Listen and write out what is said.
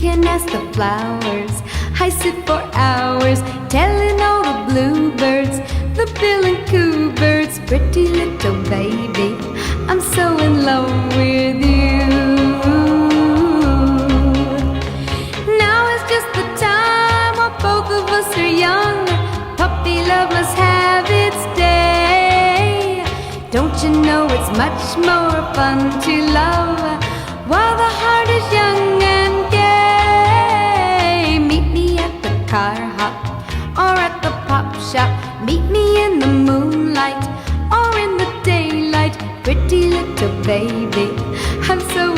can ask the flowers. I sit for hours telling all the bluebirds, the bill and coo birds, pretty little baby, I'm so in love with you. Now is just the time while both of us are young. Puppy love must have its day. Don't you know it's much more fun to love while the heart is young and gay? Meet me at the car hop or at the pop shop. Meet me in the moonlight or in the daylight. Pretty little baby, I'm so